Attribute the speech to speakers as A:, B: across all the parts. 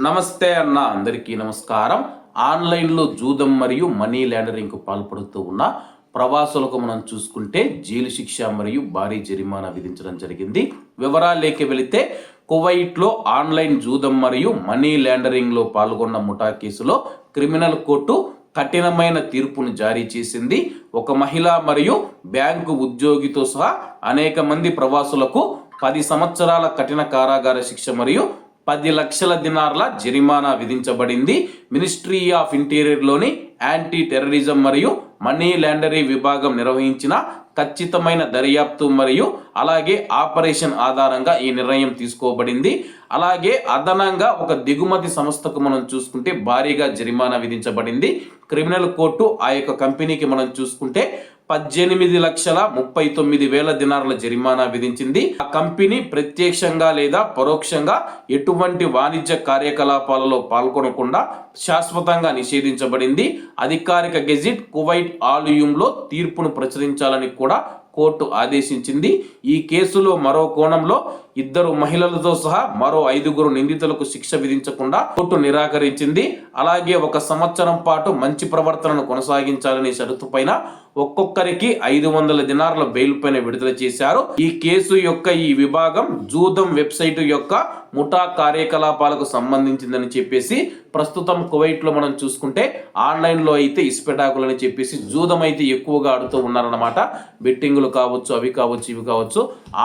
A: నమస్తే అన్న, అందరికీ నమస్కారం. ఆన్లైన్లో జూదం మరియు మనీ లాండరింగ్కు పాల్పడుతూ ఉన్న ప్రవాసులకు మనం చూసుకుంటే జైలు శిక్ష మరియు భారీ జరిమానా విధించడం జరిగింది. వివరాలేకి వెళితే కువైట్లో ఆన్లైన్ జూదం మరియు మనీ లాండరింగ్లో పాల్గొన్న ముఠా కేసులో క్రిమినల్ కోర్టు కఠినమైన తీర్పును జారీ చేసింది. ఒక మహిళ మరియు బ్యాంకు ఉద్యోగితో సహా అనేక మంది ప్రవాసులకు 10 సంవత్సరాల కఠిన కారాగార శిక్ష మరియు 10 లక్షల దినార్ల జరిమానా విధించబడింది. మినిస్ట్రీ ఆఫ్ ఇంటీరియర్లోని యాంటీ టెర్రరిజం మరియు మనీ లాండరింగ్ విభాగం నిర్వహించిన ఖచ్చితమైన దర్యాప్తు మరియు అలాగే ఆపరేషన్ ఆధారంగా ఈ నిర్ణయం తీసుకోబడింది. అలాగే అదనంగా ఒక దిగుమతి సంస్థకు మనం చూసుకుంటే భారీగా జరిమానా విధించబడింది. క్రిమినల్ కోర్టు ఆ యొక్క కంపెనీకి మనం చూసుకుంటే 18,39,000 దినార్ల జరిమానా విధించింది. ఆ కంపెనీ ప్రత్యక్షంగా లేదా పరోక్షంగా ఎటువంటి వాణిజ్య కార్యకలాపాలలో పాల్గొనకుండా శాశ్వతంగా నిషేధించబడింది. అధికారిక గెజిట్ కువైట్ ఆలయంలో తీర్పును ప్రచురించాలని కూడా కోర్టు ఆదేశించింది. ఈ కేసులో మరో కోణంలో 2 మహిళలతో సహా మరో 5 నిందితులకు శిక్ష విధించకుండా కోర్టు నిరాకరించింది. అలాగే 1 సంవత్సరం పాటు మంచి ప్రవర్తనను కొనసాగించాలనే షరతు పైన ఒక్కొక్కరికి 500 దినార్ల బెయిల్ పైన విడుదల చేశారు. ఈ కేసు యొక్క ఈ విభాగం జూదం వెబ్సైట్ యొక్క ముఠా కార్యకలాపాలకు సంబంధించిందని చెప్పేసి ప్రస్తుతం కువైట్లో మనం చూసుకుంటే ఆన్లైన్లో అయితే ఇస్పెటాకులని చెప్పేసి జూదం అయితే ఎక్కువగా ఆడుతూ ఉన్నారన్నమాట. బెట్టింగులు కావచ్చు, అవి కావచ్చు, ఇవి కావచ్చు.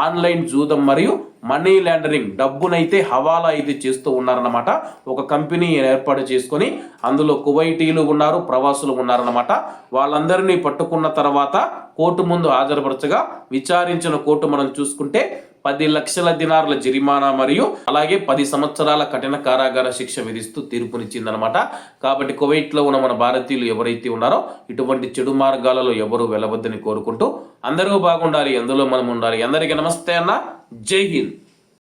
A: ఆన్లైన్ జూదం మరియు మనీ లాండరింగ్ డబ్బునైతే హవాలా అయితే చేస్తూ ఉన్నారన్నమాట. ఒక కంపెనీ ఏర్పాటు చేసుకొని అందులో కువైటీలు ఉన్నారు, ప్రవాసులు ఉన్నారన్నమాట. వాళ్ళందరినీ పట్టుకున్న తర్వాత కోర్టు ముందు హాజరుపరచగా విచారించిన కోర్టు మనం చూసుకుంటే 10 లక్షల దినార్ల జరిమానా మరియు అలాగే 10 సంవత్సరాల కఠిన కారాగార శిక్ష విధిస్తూ తీర్పునిచ్చిందనమాట. కాబట్టి కువైట్లో ఉన్న మన భారతీయులు ఎవరైతే ఉన్నారో ఇటువంటి చెడు మార్గాలలో ఎవరు వెళ్ళవద్దని కోరుకుంటూ అందరూ బాగుండాలి, అందులో మనం ఉండాలి. అందరికీ నమస్తే అన్న, జై హింద్.